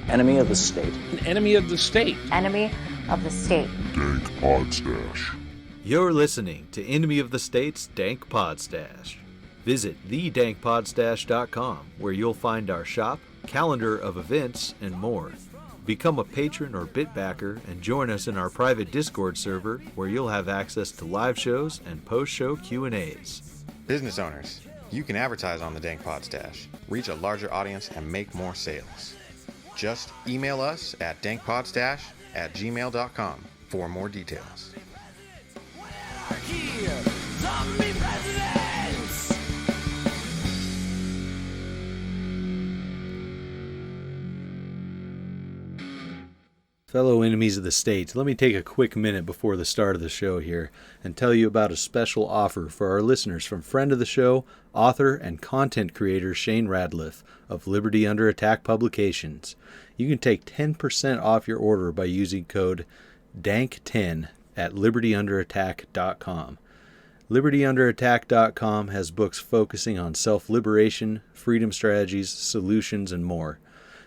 Enemy of the state. An enemy of the state. Enemy of the state. Dank Pod-Stash. You're listening to Enemy of the State's Dank Pod-Stash. Visit thedankpodstash.com where you'll find our shop, calendar of events, and more. Become a patron or BitBacker and join us in our private Discord server where you'll have access to live shows and post-show Q&As. Business owners, you can advertise on the Dank Pod-Stash, reach a larger audience, and make more sales. Just email us at dankpodstash@gmail.com for more details. Fellow enemies of the state, let me take a quick minute before the start of the show here and tell you about a special offer for our listeners from friend of the show, author and content creator Shane Radliff of Liberty Under Attack Publications. You can take 10% off your order by using code DANK10 at libertyunderattack.com. libertyunderattack.com has books focusing on self-liberation, freedom strategies, solutions, and more.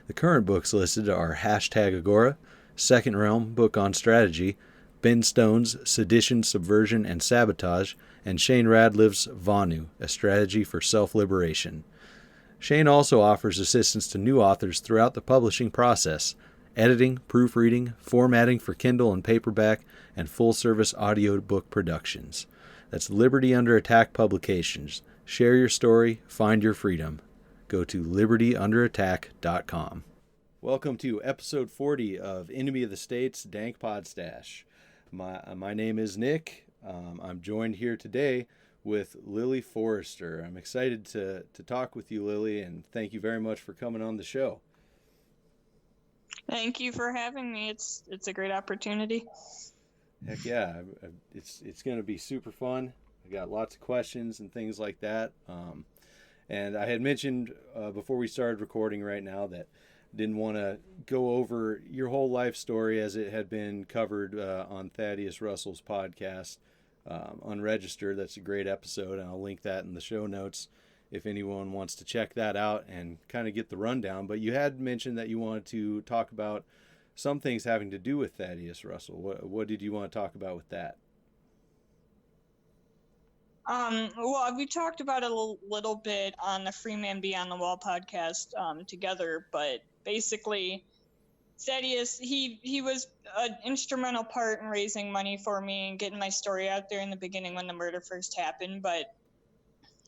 The current books listed are #Agora, Second Realm book on strategy, Ben Stone's Sedition, Subversion, and Sabotage, and Shane Radliff's Vonu, a strategy for self-liberation. Shane also offers assistance to new authors throughout the publishing process, editing, proofreading, formatting for Kindle and paperback, and full-service audiobook productions. That's Liberty Under Attack Publications. Share your story, find your freedom. Go to libertyunderattack.com. Welcome to episode 40 of Enemy of the State's Dank Pod-Stash. My name is Nick. I'm joined here today with Lily Forrester. I'm excited to talk with you, Lily, and thank you very much for coming on the show. Thank you for having me. It's a great opportunity. Heck yeah, it's going to be super fun. I got lots of questions and things like that. And I had mentioned before we started recording right now that didn't want to go over your whole life story as it had been covered on Thaddeus Russell's podcast, Unregistered. That's a great episode, and I'll link that in the show notes if anyone wants to check that out and kind of get the rundown. But you had mentioned that you wanted to talk about some things having to do with Thaddeus Russell. What did you want to talk about with that? Well, we talked about it a little bit on the Free Man Beyond the Wall podcast together, but basically Thaddeus, he was an instrumental part in raising money for me and getting my story out there in the beginning when the murder first happened, but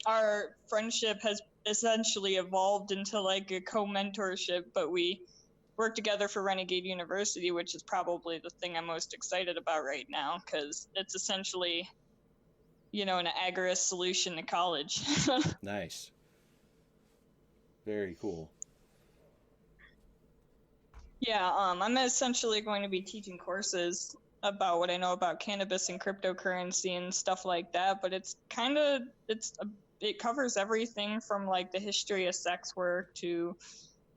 our friendship has essentially evolved into like a co-mentorship, but we work together for Renegade University, which is probably the thing I'm most excited about right now, because it's essentially, you know, an agorist solution to college. Nice. Very cool. Yeah, I'm essentially going to be teaching courses about what I know about cannabis and cryptocurrency and stuff like that, but it covers everything from like the history of sex work to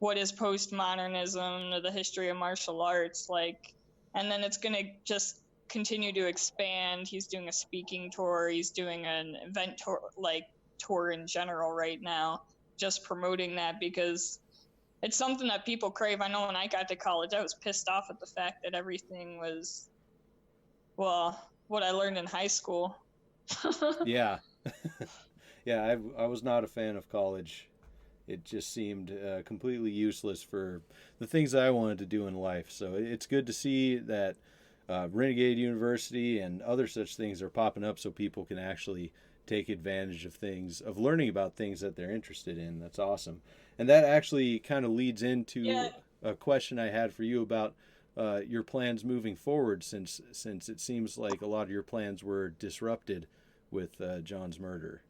what is postmodernism to the history of martial arts, like, and then it's going to just continue to expand. He's doing a speaking tour, he's doing an event tour in general right now, just promoting that because it's something that people crave. I know when I got to college, I was pissed off at the fact that everything was, well, what I learned in high school. Yeah. Yeah, I was not a fan of college. It just seemed completely useless for the things that I wanted to do in life. So it's good to see that Renegade University and other such things are popping up so people can actually take advantage of things, of learning about things that they're interested in. That's awesome. And that actually kind of leads into a question I had for you about your plans moving forward, since it seems like a lot of your plans were disrupted with John's murder.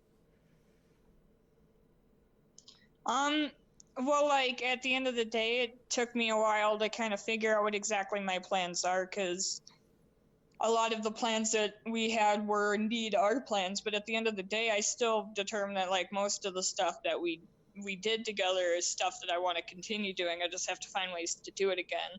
Well, like, at the end of the day, it took me a while to kind of figure out what exactly my plans are, because a lot of the plans that we had were indeed our plans, but at the end of the day, I still determined that, like, most of the stuff that we did together is stuff that I want to continue doing. I just have to find ways to do it again.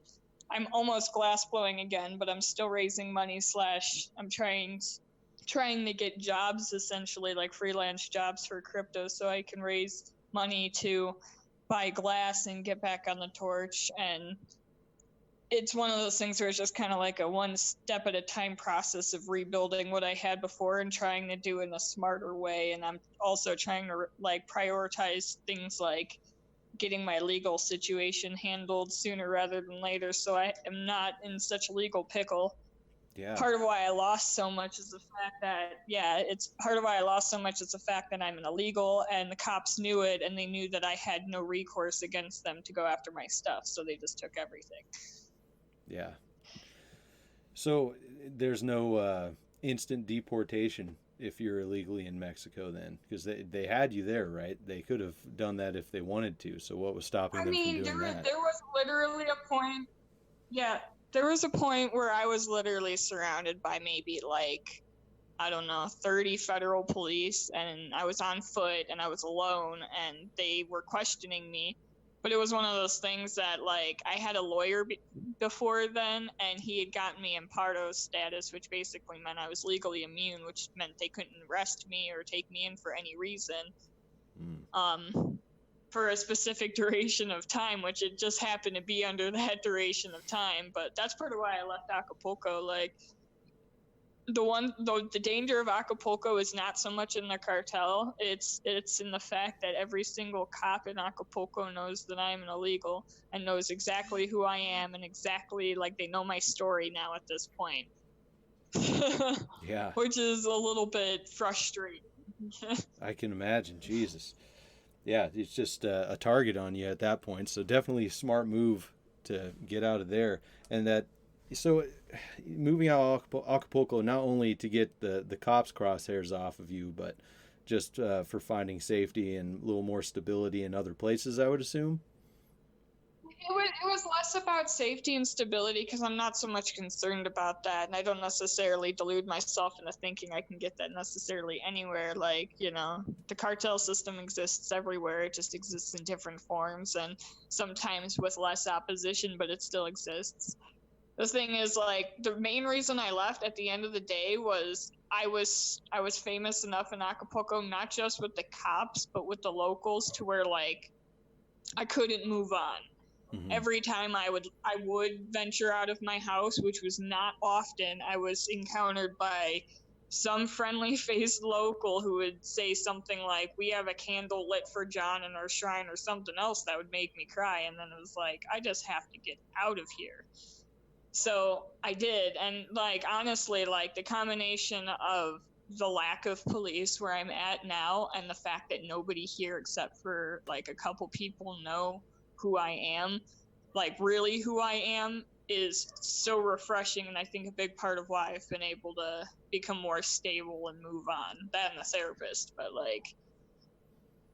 I'm almost glass blowing again, but I'm still raising money / I'm trying to get jobs, essentially, like freelance jobs for crypto, so I can raise money to buy glass and get back on the torch. And it's one of those things where it's just kind of like a one step at a time process of rebuilding what I had before and trying to do it in a smarter way. And I'm also trying to like prioritize things like getting my legal situation handled sooner rather than later, so I am not in such a legal pickle. Yeah. Part of why I lost so much is the fact that, it's part of why I lost so much is the fact that I'm an illegal, and the cops knew it, and they knew that I had no recourse against them to go after my stuff, so they just took everything. Yeah. So there's no instant deportation if you're illegally in Mexico then, because they had you there, right? They could have done that if they wanted to. So what was stopping them from doing that? There was literally a point. Yeah, there was a point where I was literally surrounded by maybe like, I don't know, 30 federal police, and I was on foot and I was alone, and they were questioning me. But it was one of those things that, like, I had a lawyer before then, and he had gotten me Amparo status, which basically meant I was legally immune, which meant they couldn't arrest me or take me in for any reason. For a specific duration of time, which it just happened to be under that duration of time. But that's part of why I left Acapulco. Like, the danger of Acapulco is not so much in the cartel. It's in the fact that every single cop in Acapulco knows that I'm an illegal and knows exactly who I am, and exactly, like, they know my story now at this point. Yeah. Which is a little bit frustrating. I can imagine. Jesus. Yeah, it's just a target on you at that point. So definitely a smart move to get out of there. And that, so moving out of Acapulco, not only to get the cops' crosshairs off of you, but just for finding safety and a little more stability in other places, I would assume. It was less about safety and stability, because I'm not so much concerned about that, and I don't necessarily delude myself into thinking I can get that necessarily anywhere. Like, the cartel system exists everywhere. It just exists in different forms, and sometimes with less opposition, but it still exists. The thing is, like, the main reason I left at the end of the day was I was famous enough in Acapulco, not just with the cops, but with the locals, to where, like, I couldn't move on. Mm-hmm. Every time I would venture out of my house, which was not often, I was encountered by some friendly-faced local who would say something like, "We have a candle lit for John in our shrine," or something else that would make me cry. And then it was like, I just have to get out of here. So I did. And, like, honestly, like, the combination of the lack of police where I'm at now, and the fact that nobody here except for, like, a couple people know who I am, like, really who I am, is so refreshing. And I think a big part of why I've been able to become more stable and move on. That and the therapist, but, like,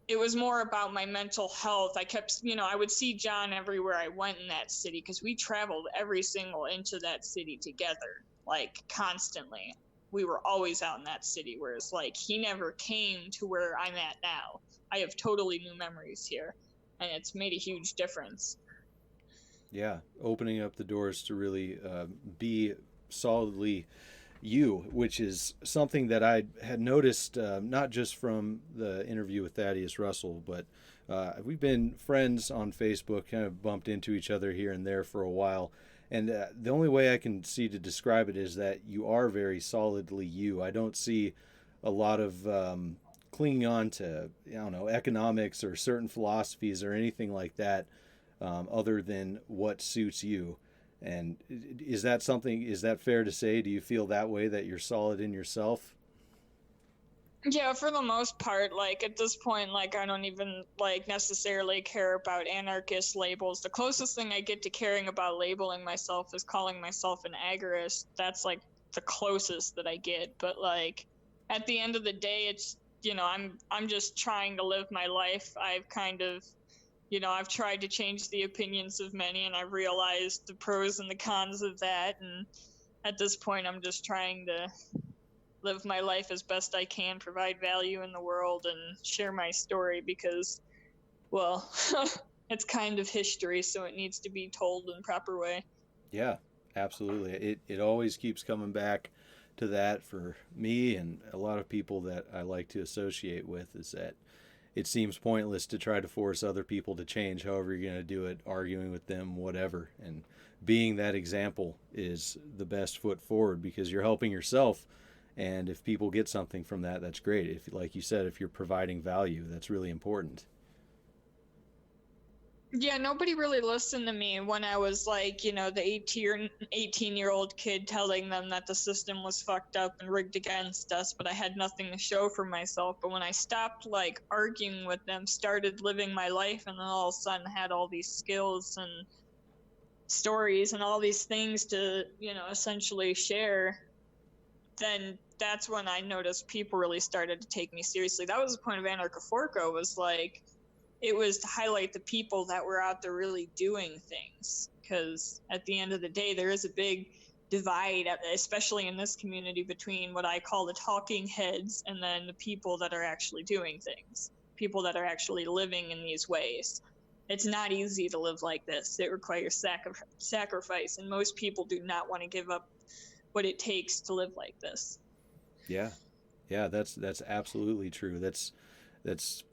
it was more about my mental health. I kept, I would see John everywhere I went in that city, because we traveled every single inch of that city together, like, constantly. We were always out in that city, whereas, like, he never came to where I'm at now. I have totally new memories here, and it's made a huge difference. Yeah, opening up the doors to really be solidly you, which is something that I had noticed not just from the interview with Thaddeus Russell, but we've been friends on Facebook, kind of bumped into each other here and there for a while. And the only way I can see to describe it is that you are very solidly you. I don't see a lot of clinging on to, economics or certain philosophies or anything like that, other than what suits you. And is that fair to say? Do you feel that way, that you're solid in yourself? Yeah, for the most part. Like, at this point, like, I don't even, like, necessarily care about anarchist labels. The closest thing I get to caring about labeling myself is calling myself an agorist. That's, like, the closest that I get. But, like, at the end of the day, it's, I'm just trying to live my life. I've kind of, I've tried to change the opinions of many, and I've realized the pros and the cons of that. And at this point, I'm just trying to live my life as best I can, provide value in the world, and share my story, because, well, it's kind of history, so it needs to be told in proper way. Yeah, absolutely. It always keeps coming back to that for me and a lot of people that I like to associate with, is that it seems pointless to try to force other people to change, however you're going to do it, arguing with them, whatever. And being that example is the best foot forward, because you're helping yourself. And if people get something from that, that's great. If, like you said, if you're providing value, that's really important. Yeah, nobody really listened to me when I was like, you know, the 18-year-old kid telling them that the system was fucked up and rigged against us, but I had nothing to show for myself. But when I stopped like arguing with them, started living my life, and then all of a sudden had all these skills and stories and all these things to, you know, essentially share, then that's when I noticed people really started to take me seriously. That was the point of Achapulco, was like, it was to highlight the people that were out there really doing things. Because at the end of the day, there is a big divide, especially in this community, between what I call the talking heads and then the people that are actually doing things, people that are actually living in these ways. It's not easy to live like this. It requires sacrifice, and most people do not want to give up what it takes to live like this. Yeah, that's absolutely true. That's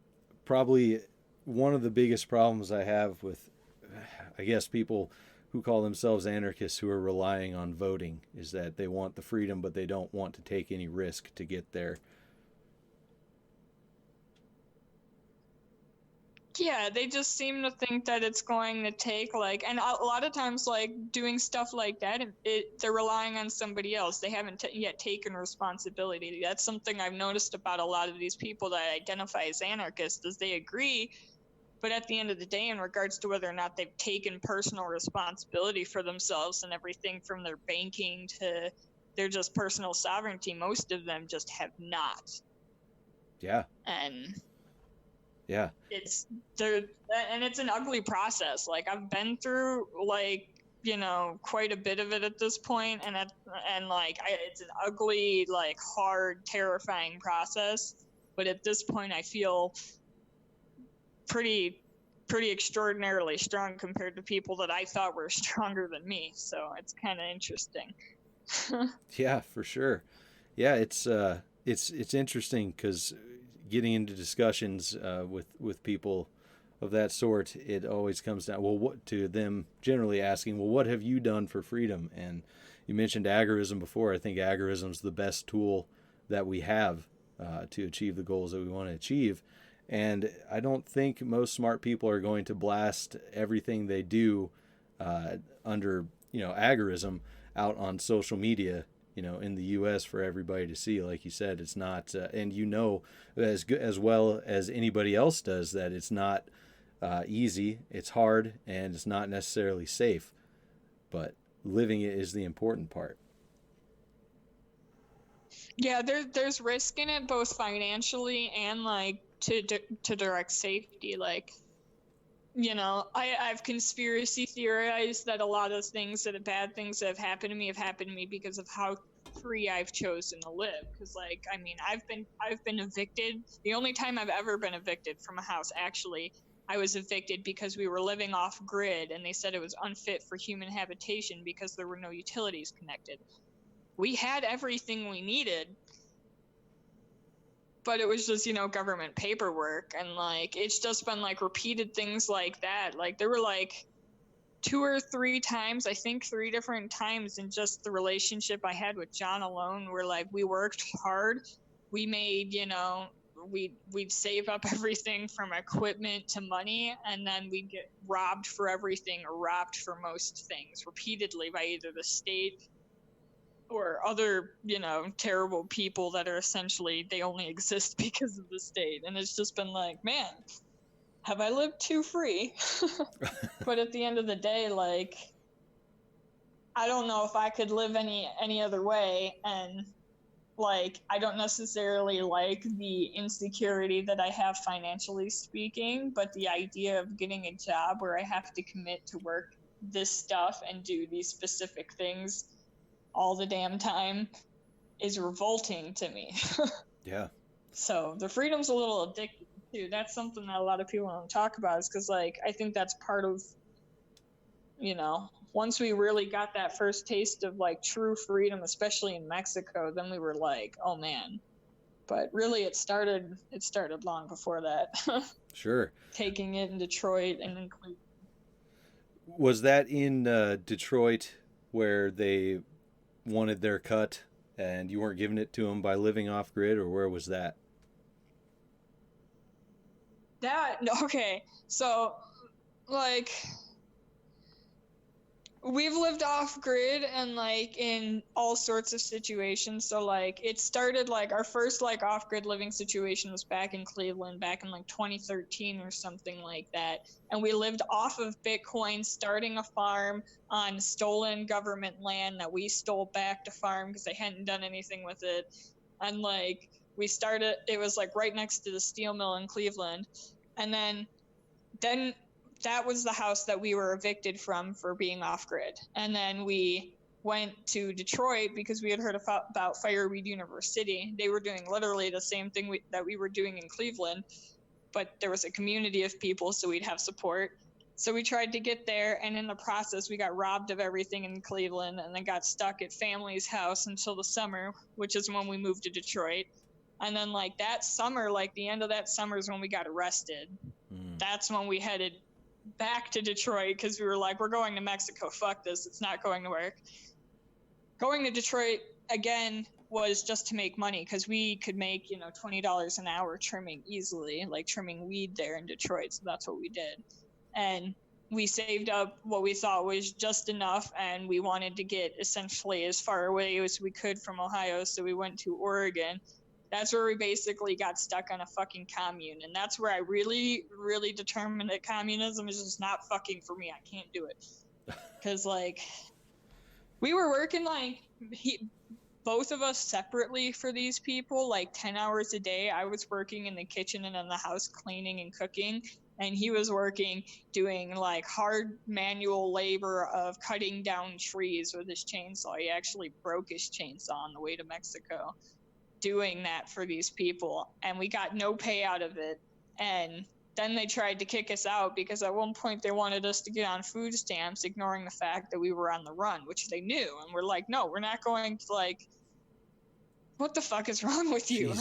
probably one of the biggest problems I have with, I guess, people who call themselves anarchists who are relying on voting, is that they want the freedom, but they don't want to take any risk to get there. Yeah, they just seem to think that it's going to take like, and a lot of times like doing stuff like that, they're relying on somebody else. They haven't yet taken responsibility. That's something I've noticed about a lot of these people that identify as anarchists, is they agree, but at the end of the day, in regards to whether or not they've taken personal responsibility for themselves and everything from their banking to their just personal sovereignty, most of them just have not. Yeah. And yeah, it's an ugly process. Like, I've been through like, you know, quite a bit of it at this point, and it's an ugly, like, hard, terrifying process. But at this point, I feel pretty extraordinarily strong compared to people that I thought were stronger than me. So it's kind of interesting. Yeah, for sure. Yeah, it's interesting, because getting into discussions with people of that sort, it always comes down, well, what, to them generally asking, well, what have you done for freedom? And you mentioned agorism before. I think agorism is the best tool that we have to achieve the goals that we want to achieve. And I don't think most smart people are going to blast everything they do under, you know, agorism out on social media, you know, in the U.S. for everybody to see. Like you said, it's not, and you know, as well as anybody else does, that it's not easy. It's hard, and it's not necessarily safe. But living it is the important part. Yeah, there's risk in it, both financially and like to direct safety. Like, you know, I've conspiracy theorized that a lot of things, that bad things that have happened to me because of how free I've chosen to live. Because, like, I mean, I've been evicted. The only time I've ever been evicted from a house, actually, I was evicted because we were living off grid, and they said it was unfit for human habitation because there were no utilities connected. We had everything we needed, but it was just, you know, government paperwork. And like, it's just been like repeated things like that. Like, there were like 2 or 3 times, I think 3 different times in just the relationship I had with John alone, where like we worked hard, we made, you know, we'd save up everything from equipment to money, and then we'd get robbed for everything, or robbed for most things repeatedly by either the state or other, you know, terrible people that are essentially, they only exist because of the state. And it's just been like, man, have I lived too free? But at the end of the day, like, I don't know if I could live any other way. And like, I don't necessarily like the insecurity that I have financially speaking, but the idea of getting a job where I have to commit to work this stuff and do these specific things all the damn time is revolting to me. Yeah. So the freedom's a little addictive too. That's something that a lot of people don't talk about, is because, like, I think that's part of, you know, once we really got that first taste of like true freedom, especially in Mexico, then we were like, oh man. but really it started long before that. Sure. Taking it in Detroit and in Cleveland. Was that in Detroit where they wanted their cut and you weren't giving it to them by living off grid, or where was that? Okay, so like we've lived off grid and like in all sorts of situations. So like it started like our first like off grid living situation was back in Cleveland back in like 2013 or something like that. And we lived off of Bitcoin, starting a farm on stolen government land that we stole back to farm because they hadn't done anything with it. And like we started, it was like right next to the steel mill in Cleveland. And then that was the house that we were evicted from for being off grid. And then we went to Detroit because we had heard about Fireweed University. They were doing literally the same thing that we were doing in Cleveland, but there was a community of people, so we'd have support. So we tried to get there, and in the process, we got robbed of everything in Cleveland and then got stuck at family's house until the summer, which is when we moved to Detroit. And then like that summer, like the end of that summer is when we got arrested. That's when we headed back to Detroit because we were like, we're going to Mexico. Fuck this. It's not going to work. Going to Detroit again was just to make money because we could make, $20 an hour trimming easily, like trimming weed there in Detroit. So that's what we did. And we saved up what we thought was just enough, and we wanted to get essentially as far away as we could from Ohio. So we went to Oregon. That's where we basically got stuck on a fucking commune. And that's where I really, really determined that communism is just not fucking for me. I can't do it. Because, like, we were working, like, both of us separately for these people, like 10 hours a day. I was working in the kitchen and in the house cleaning and cooking. And he was working doing, like, hard manual labor of cutting down trees with his chainsaw. He actually broke his chainsaw on the way to Mexico, doing that for these people, and we got no pay out of it. And then they tried to kick us out because at one point they wanted us to get on food stamps, ignoring the fact that we were on the run, which they knew. And we're like, no, we're not going to, like, what the fuck is wrong with you?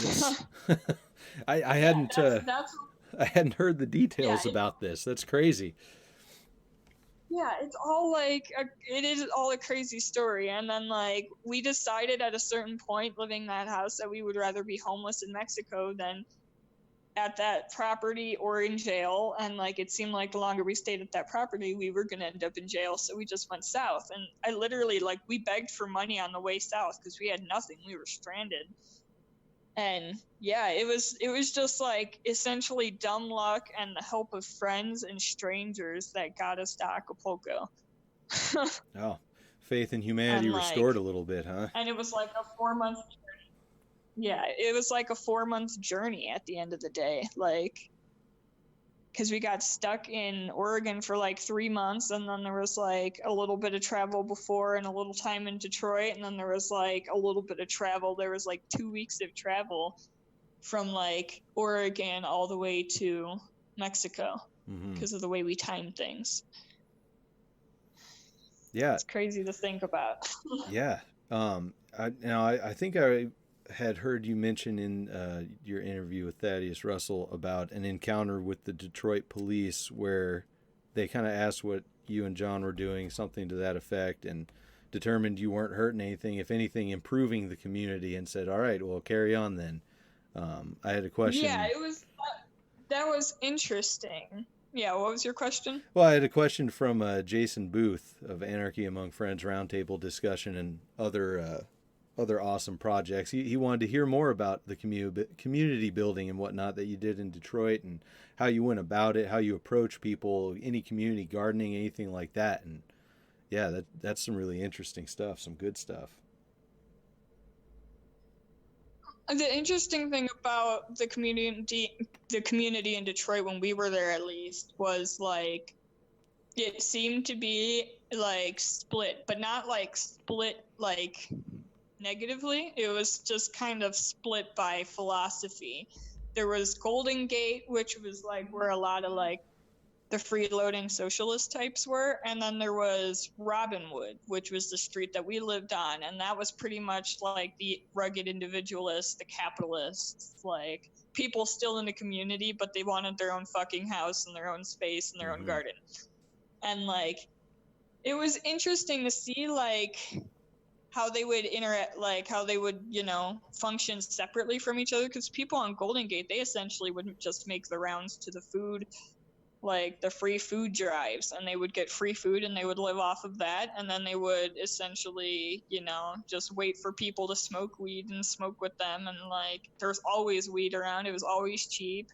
I hadn't that's I hadn't heard the details about this. That's crazy. Yeah, it's all like it is all a crazy story. And then like we decided at a certain point living that house that we would rather be homeless in Mexico than at that property or in jail. And like it seemed like the longer we stayed at that property, we were gonna end up in jail. So we just went south. And I literally like we begged for money on the way south because we had nothing. We were stranded. And yeah, it was just like essentially dumb luck and the help of friends and strangers that got us to Acapulco. Oh, faith in humanity And, restored a little bit, huh? And it was like a 4-month journey. Yeah, it was like a 4-month journey at the end of the day. Like, because we got stuck in Oregon for like 3 months, and then there was like a little bit of travel before and a little time in Detroit, and then there was like a little bit of travel. There was like 2 weeks of travel from like Oregon all the way to Mexico because of the way we timed things. Yeah, it's crazy to think about. Yeah. I think I had heard you mention in your interview with Thaddeus Russell about an encounter with the Detroit police where they kind of asked what you and John were doing, something to that effect, and determined you weren't hurting anything, if anything, improving the community, and said, all right, well, carry on then. I had a question. Yeah, that was interesting. Yeah, what was your question? Well, I had a question from Jason Booth of Anarchy Among Friends Roundtable discussion and other awesome projects. He wanted to hear more about the community building and whatnot that you did in Detroit and how you went about it, how you approach people, any community gardening, anything like that. And yeah, that's some really interesting stuff, some good stuff. The interesting thing about the community in Detroit when we were there, at least, was like it seemed to be like split, but not like split like negatively. It was just kind of split by philosophy. There was Golden Gate, which was like where a lot of like the freeloading socialist types were. And then there was Robinwood, which was the street that we lived on. And that was pretty much like the rugged individualists, the capitalists, like people still in the community, but they wanted their own fucking house and their own space and their own garden. And like, it was interesting to see like how they would interact, like how they would, you know, function separately from each other. Because people on Golden Gate, they essentially wouldn't just make the rounds to the food, like the free food drives, and they would get free food and they would live off of that. And then they would essentially, you know, just wait for people to smoke weed and smoke with them. And like, there's always weed around. It was always cheap.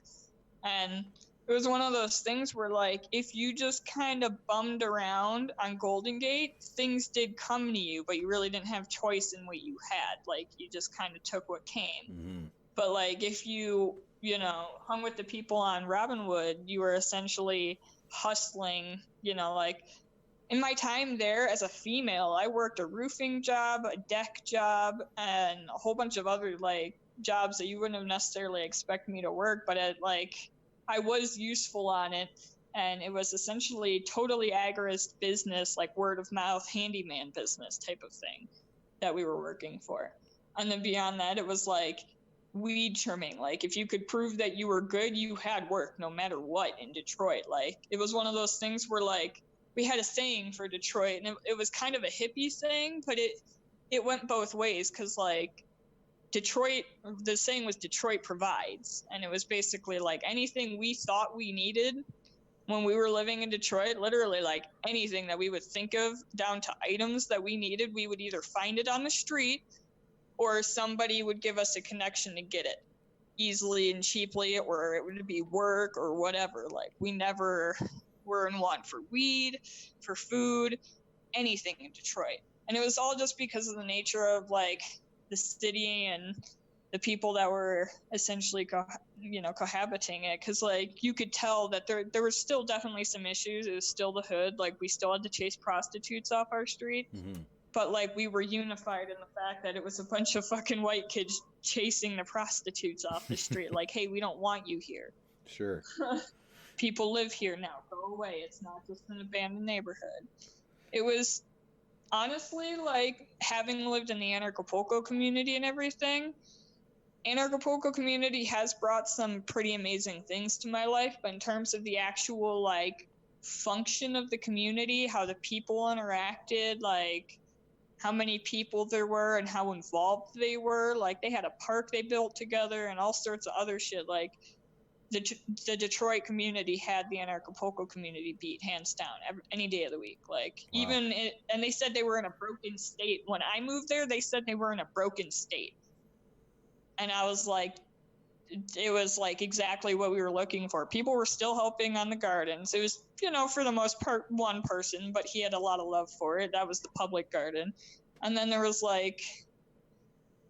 And it was one of those things where, like, if you just kind of bummed around on Golden Gate, things did come to you, but you really didn't have choice in what you had. Like, you just kind of took what came. But, like, if you, you know, hung with the people on Robinwood, you were essentially hustling, you know, like, in my time there as a female, I worked a roofing job, a deck job, and a whole bunch of other, like, jobs that you wouldn't have necessarily expect me to work, but at, like, I was useful on it, and it was essentially totally agorist business, like word of mouth handyman business type of thing that we were working for. And then beyond that, it was like weed trimming. Like if you could prove that you were good, you had work no matter what in Detroit. Like it was one of those things where like we had a saying for Detroit, and it was kind of a hippie saying, but it went both ways, because like Detroit, the saying was Detroit provides. And it was basically like anything we thought we needed when we were living in Detroit, literally like anything that we would think of down to items that we needed, we would either find it on the street or somebody would give us a connection to get it easily and cheaply, or it would be work or whatever. Like we never were in want for weed, for food, anything in Detroit. And it was all just because of the nature of like the city and the people that were essentially cohabiting it. Because like you could tell that there was still definitely some issues. It was still the hood. Like we still had to chase prostitutes off our street, but like we were unified in the fact that it was a bunch of fucking white kids chasing the prostitutes off the street. Like, hey, we don't want you here. Sure. People live here now, go away. It's not just an abandoned neighborhood. It was honestly, like, having lived in the Achapulco community and everything, Achapulco community has brought some pretty amazing things to my life, but in terms of the actual, like, function of the community, how the people interacted, like, how many people there were and how involved they were, like, they had a park they built together and all sorts of other shit, like, the Detroit community had the Achapulco community beat hands down any day of the week. Like wow. And they said they were in a broken state. When I moved there, they said they were in a broken state. And I was like, it was like exactly what we were looking for. People were still helping on the gardens. It was, you know, for the most part, one person, but he had a lot of love for it. That was the public garden. And then there was like,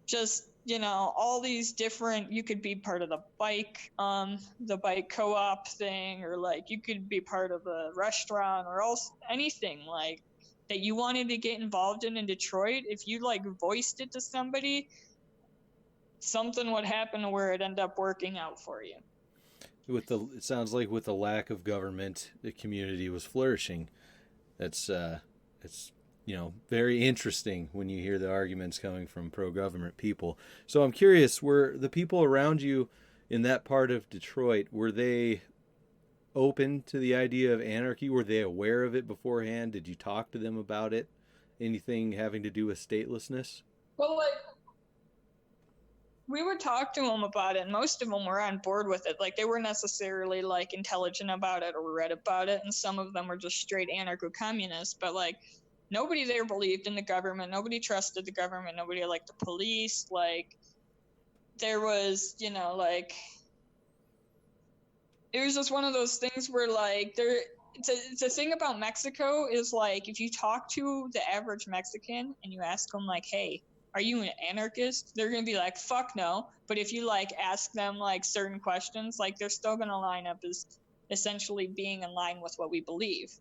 just, you know, all these different, you could be part of the bike co-op thing, or like you could be part of a restaurant or else anything like that you wanted to get involved in Detroit. If you like voiced it to somebody, something would happen where it ended up working out for you. It sounds like with the lack of government, the community was flourishing. It's you know, very interesting when you hear the arguments coming from pro-government people. So I'm curious, were the people around you in that part of Detroit, were they open to the idea of anarchy? Were they aware of it beforehand? Did you talk to them about it? Anything having to do with statelessness? Well, like, we would talk to them about it, and most of them were on board with it. Like, they weren't necessarily, like, intelligent about it or read about it, and some of them were just straight anarcho-communists, but, like, nobody there believed in the government. Nobody trusted the government. Nobody liked the police. Like, there was, you know, like, it was just one of those things where, like, the thing about Mexico is, like, if you talk to the average Mexican and you ask them, like, hey, are you an anarchist? They're going to be like, fuck no. But if you, like, ask them, like, certain questions, like, they're still going to line up as essentially being in line with what we believe.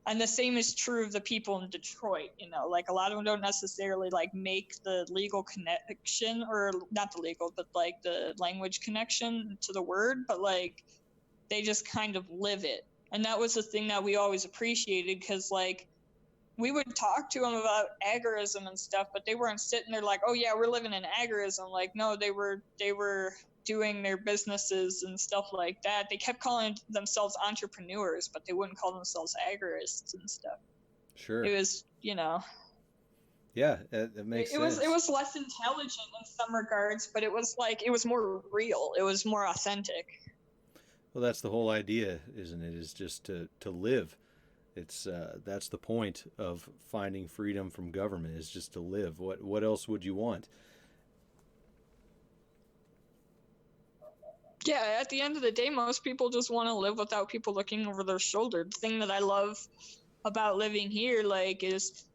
And the same is true of the people in Detroit, you know, like a lot of them don't necessarily like make the legal connection, or not the legal, but like the language connection to the word, but like they just kind of live it. And that was the thing that we always appreciated, because like we would talk to them about agorism and stuff, but they weren't sitting there like, oh yeah, we're living in agorism. Like, no, they were doing their businesses and stuff like that. They kept calling themselves entrepreneurs, but they wouldn't call themselves agorists and stuff. Sure. It was, you know. Yeah, that makes sense. It was less intelligent in some regards, but it was more real. It was more authentic. Well, that's the whole idea, isn't it? Is just to live. It's that's the point of finding freedom from government, is just to live. What else would you want? Yeah, at the end of the day, most people just want to live without people looking over their shoulder. The thing that I love about living here, like, is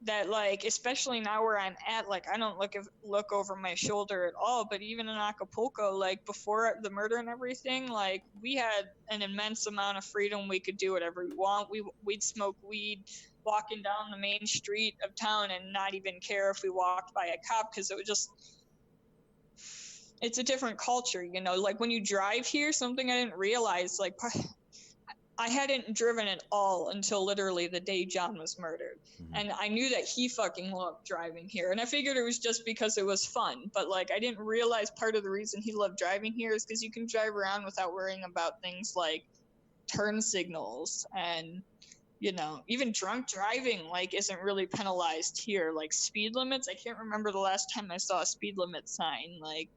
that, like, especially now where I'm at, like, I don't look over my shoulder at all. But even in Acapulco, like, before the murder and everything, like, we had an immense amount of freedom. We could do whatever we want. We'd smoke weed walking down the main street of town and not even care if we walked by a cop, because it would just, it's a different culture, you know. Like, when you drive here, something I didn't realize, like, I hadn't driven at all until literally the day John was murdered. Mm-hmm. And I knew that he fucking loved driving here. And I figured it was just because it was fun. But, like, I didn't realize part of the reason he loved driving here is because you can drive around without worrying about things like turn signals. And, you know, even drunk driving, like, isn't really penalized here. Like, speed limits, I can't remember the last time I saw a speed limit sign. Like,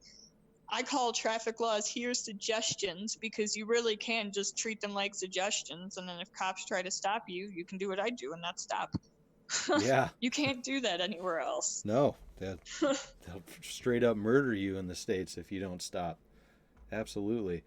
I call traffic laws here suggestions, because you really can just treat them like suggestions. And then if cops try to stop you, you can do what I do and not stop. Yeah. You can't do that anywhere else. No, they'll straight up murder you in the States if you don't stop. Absolutely.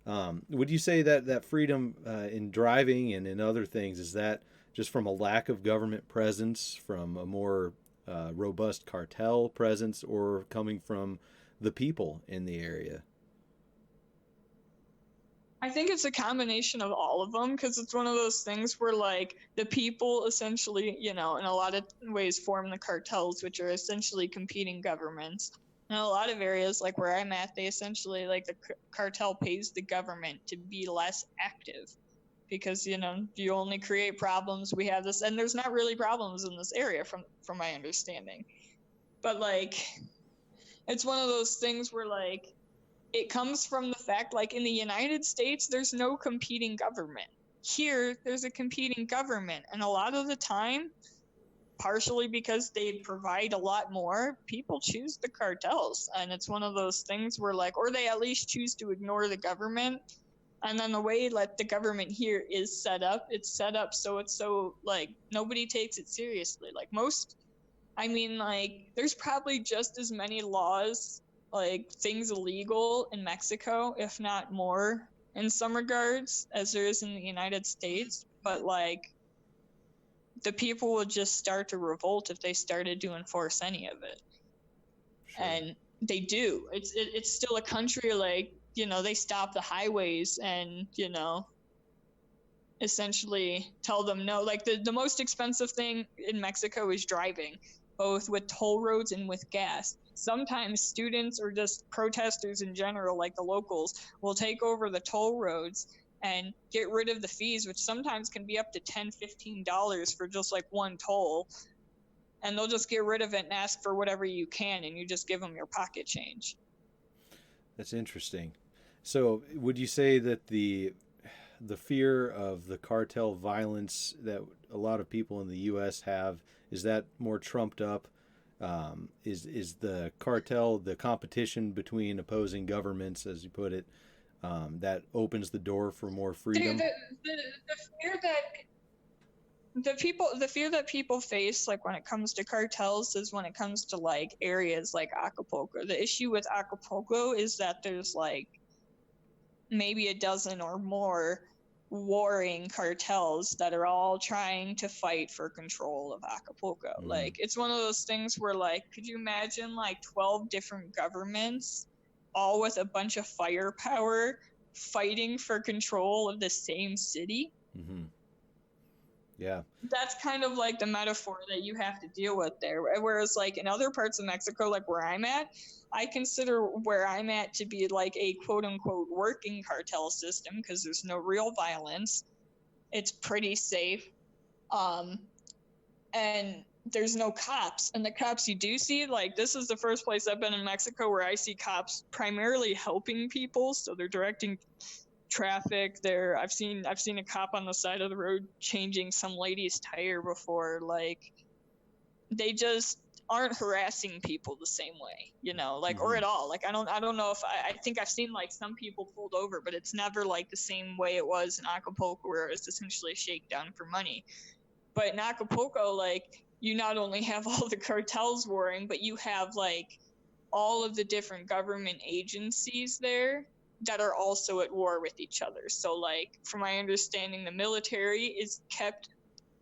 Would you say that freedom in driving and in other things, is that just from a lack of government presence, from a more robust cartel presence, or coming from the people in the area? I think it's a combination of all of them, because it's one of those things where, like, the people essentially, you know, in a lot of ways form the cartels, which are essentially competing governments. In a lot of areas, like where I'm at, they essentially, like, the cartel pays the government to be less active, because, you know, you only create problems. We have this, and there's not really problems in this area from my understanding. But, like, it's one of those things where, like, it comes from the fact, like, in the United States, there's no competing government. Here, there's a competing government. And a lot of the time, partially because they provide a lot more, people choose the cartels. And it's one of those things where, like, or they at least choose to ignore the government. And then the way, like, the government here is set up, it's set up so it's so, like, nobody takes it seriously. Like, there's probably just as many laws, like, things illegal in Mexico, if not more, in some regards, as there is in the United States. But, like, the people would just start to revolt if they started to enforce any of it. Sure. And they do. It's still a country, like, you know, they stop the highways and, you know, essentially tell them no. Like, the most expensive thing in Mexico is driving, both with toll roads and with gas. Sometimes students or just protesters in general, like the locals, will take over the toll roads and get rid of the fees, which sometimes can be up to $10, $15 for just, like, one toll. And they'll just get rid of it and ask for whatever you can, and you just give them your pocket change. That's interesting. So would you say that the fear of the cartel violence that a lot of people in the U.S. have, is that more trumped up? Is the cartel, the competition between opposing governments, as you put it, that opens the door for more freedom? The fear that people face, like, when it comes to cartels, is when it comes to, like, areas like Acapulco. The issue with Acapulco is that there's, like, maybe a dozen or more warring cartels that are all trying to fight for control of Acapulco. Mm. Like, it's one of those things where, like, could you imagine, like, 12 different governments all with a bunch of firepower fighting for control of the same city? Mm-hmm. Yeah. That's kind of like the metaphor that you have to deal with there. Whereas, like, in other parts of Mexico, like where I'm at, I consider where I'm at to be, like, a quote unquote working cartel system, because there's no real violence. it's pretty safe. And there's no cops. And the cops you do see, like, this is the first place I've been in Mexico where I see cops primarily helping people. So they're directing traffic. I've seen a cop on the side of the road changing some lady's tire before. Like, they just aren't harassing people the same way, you know, like, or at all. Like, I don't know if I think I've seen like some people pulled over, but it's never like the same way it was in Acapulco where it was essentially a shakedown for money. But in Acapulco, like, you not only have all the cartels warring, but you have like all of the different government agencies there that are also at war with each other. So like, from my understanding, the military is kept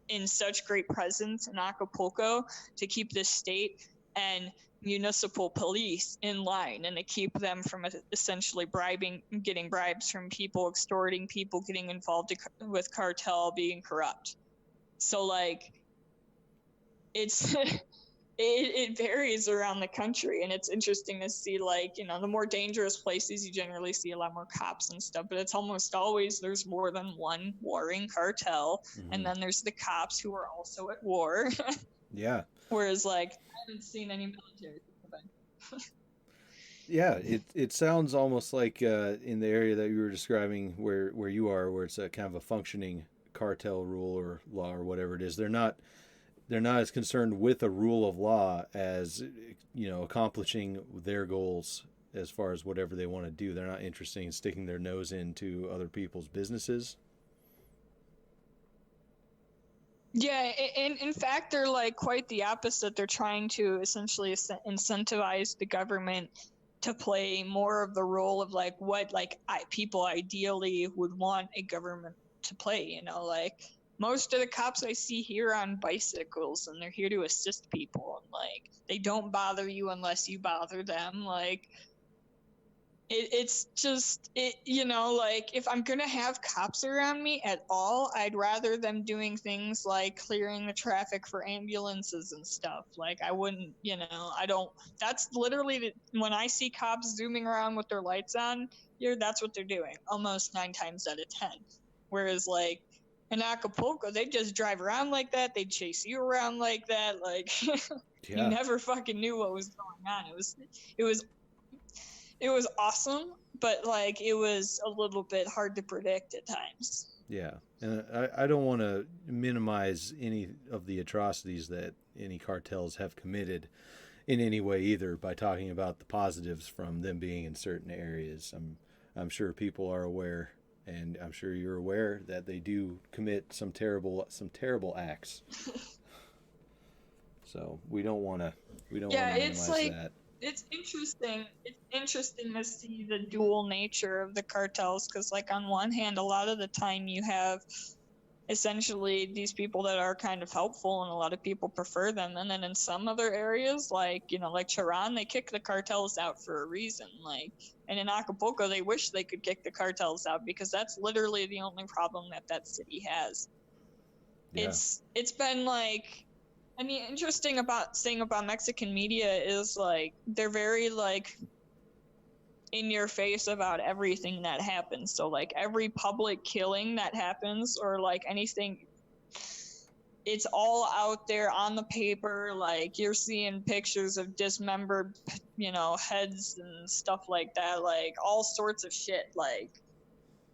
in such great presence in Acapulco to keep the state and municipal police in line, and to keep them from essentially getting bribes from people, extorting people, getting involved with cartel, being corrupt. So like, it's it varies around the country, and it's interesting to see, like, you know, the more dangerous places you generally see a lot more cops and stuff, but it's almost always there's more than one warring cartel, and then there's the cops who are also at war. Yeah. Whereas like, I haven't seen any military. Yeah, it sounds almost like in the area that you were describing where you are, where it's a kind of a functioning cartel rule or law or whatever it is. They're not as concerned with a rule of law as, you know, accomplishing their goals as far as whatever they want to do. They're not interested in sticking their nose into other people's businesses. Yeah, in fact, they're like quite the opposite. They're trying to essentially incentivize the government to play more of the role of like what people ideally would want a government to play. You know, like, most of the cops I see here are on bicycles, and they're here to assist people, and like, they don't bother you unless you bother them. Like, it's just, you know, like, if I'm gonna have cops around me at all, I'd rather them doing things like clearing the traffic for ambulances and stuff. Like, I wouldn't, you know, that's literally when I see cops zooming around with their lights on here, that's what they're doing almost 9 times out of 10. Whereas like, in Acapulco, they just drive around like that. They chase you around like that. Like, Yeah. You never fucking knew what was going on. It was awesome, but like, it was a little bit hard to predict at times. Yeah, and I don't want to minimize any of the atrocities that any cartels have committed in any way either by talking about the positives from them being in certain areas. I'm sure people are aware, and I'm sure you're aware that they do commit some terrible acts. So we don't want to minimize that. It's interesting. It's interesting to see the dual nature of the cartels, because like, on one hand, a lot of the time you have essentially these people that are kind of helpful, and a lot of people prefer them, and then in some other areas, like, you know, like Charan, they kick the cartels out for a reason. Like, and in Acapulco, they wish they could kick the cartels out, because that's literally the only problem that city has. Yeah. It's been like, I mean, interesting thing about Mexican media is like, they're very like in your face about everything that happens. So like, every public killing that happens, or like anything, it's all out there on the paper. Like, you're seeing pictures of dismembered, you know, heads and stuff like that. Like, all sorts of shit. Like,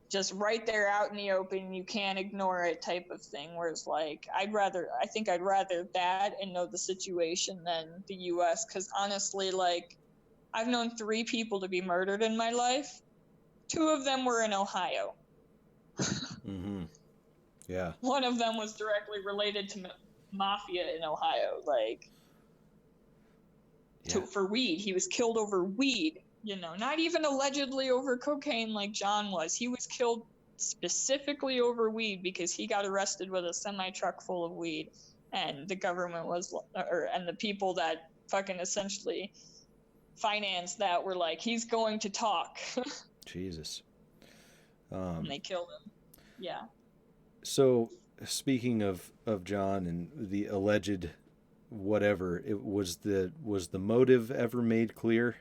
just right there out in the open, you can't ignore it type of thing. Whereas like, I think I'd rather that and know the situation than the US, because honestly, like, I've known 3 people to be murdered in my life. 2 of them were in Ohio. Yeah. One of them was directly related to mafia in Ohio, like, for weed. He was killed over weed. You know, not even allegedly over cocaine like John was. He was killed specifically over weed because he got arrested with a semi-truck full of weed, and the government and the people that fucking essentially financed that were like, he's going to talk. Jesus. And they killed him. Yeah. So, speaking of John and the alleged whatever, was the motive ever made clear?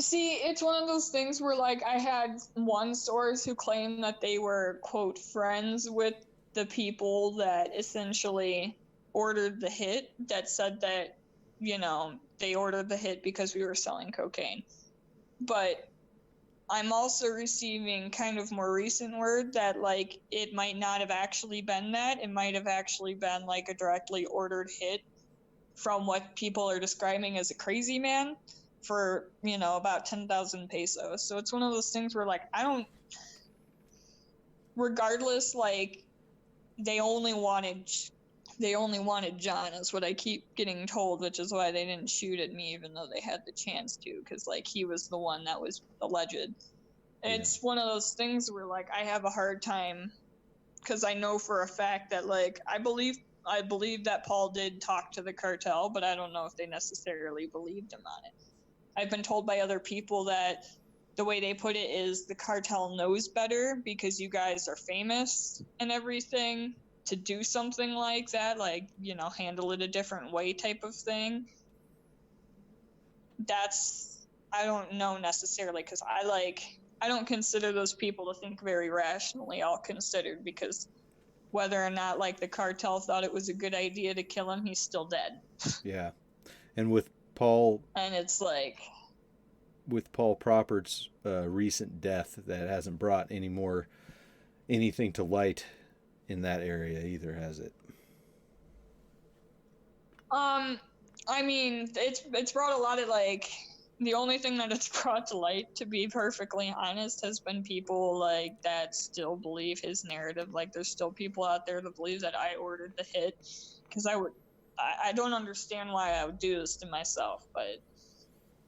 See, it's one of those things where, like, I had one source who claimed that they were, quote, friends with the people that essentially ordered the hit, that said that, you know, they ordered the hit because we were selling cocaine. But I'm also receiving kind of more recent word that, like, it might not have actually been that. It might have actually been, like, a directly ordered hit from what people are describing as a crazy man for, you know, about 10,000 pesos. So it's one of those things where, like, I don't, regardless, like, they only wanted John, is what I keep getting told, which is why they didn't shoot at me even though they had the chance to, because, like, he was the one that was alleged. It's one of those things where, like, I have a hard time, because I know for a fact that, like, I believe that Paul did talk to the cartel, but I don't know if they necessarily believed him on it. I've been told by other people that the way they put it is the cartel knows better because you guys are famous and everything to do something like that, like, you know, handle it a different way type of thing. That's, I don't know necessarily, because I don't consider those people to think very rationally, all considered, because whether or not, like, the cartel thought it was a good idea to kill him, he's still dead. Yeah. And with Paul... And it's like... With Paul Propert's recent death, that hasn't brought anything to light in that area either, has it? I mean, it's brought a lot of, like, the only thing that it's brought to light, to be perfectly honest, has been people, like, that still believe his narrative. Like, there's still people out there that believe that I ordered the hit, because I don't understand why I would do this to myself, but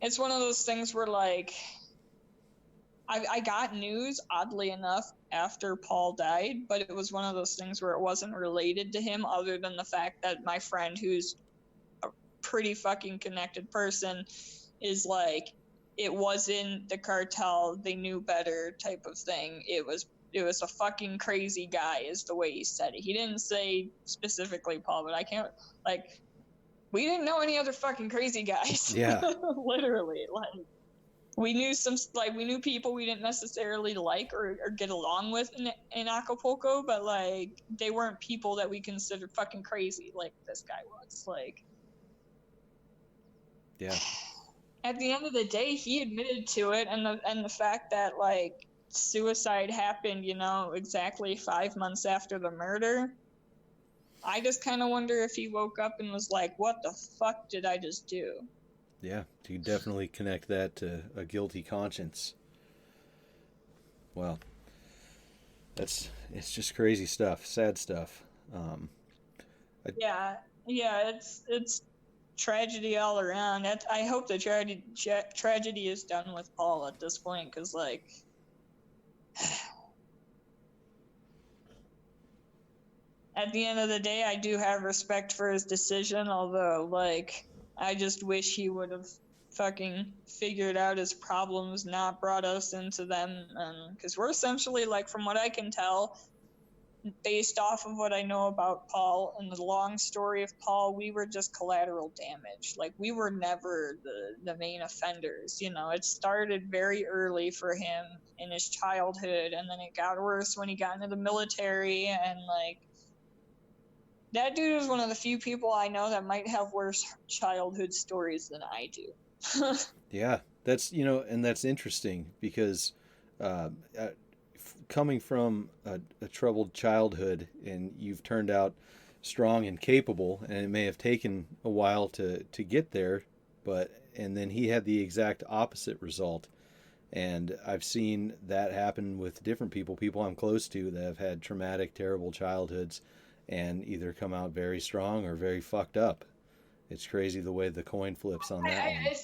it's one of those things where, like, I got news, oddly enough, after Paul died, but it was one of those things where it wasn't related to him, other than the fact that my friend, who's a pretty fucking connected person, is like, it wasn't the cartel, they knew better type of thing. It was a fucking crazy guy, is the way he said it. He didn't say specifically Paul, but I can't, like, we didn't know any other fucking crazy guys. Yeah. Literally, like, we knew people we didn't necessarily like or get along with in Acapulco, but, like, they weren't people that we considered fucking crazy like this guy was. Like, yeah. At the end of the day, he admitted to it, and the fact that, like, suicide happened, you know, exactly 5 months after the murder. I just kind of wonder if he woke up and was like, what the fuck did I just do? Yeah, you definitely connect that to a guilty conscience. Well, it's just crazy stuff, sad stuff. Yeah, it's tragedy all around. I hope the tragedy is done with Paul at this point, because, like, at the end of the day, I do have respect for his decision, although, like, I just wish he would have fucking figured out his problems, not brought us into them, because we're essentially, like, from what I can tell, based off of what I know about Paul and the long story of Paul, we were just collateral damage. Like, we were never the main offenders, you know. It started very early for him in his childhood, and then it got worse when he got into the military, and, like, that dude is one of the few people I know that might have worse childhood stories than I do. Yeah, that's, you know, and that's interesting because coming from a troubled childhood, and you've turned out strong and capable, and it may have taken a while to get there, and then he had the exact opposite result. And I've seen that happen with different people I'm close to that have had traumatic, terrible childhoods and either come out very strong or very fucked up. It's crazy the way the coin flips on that one. I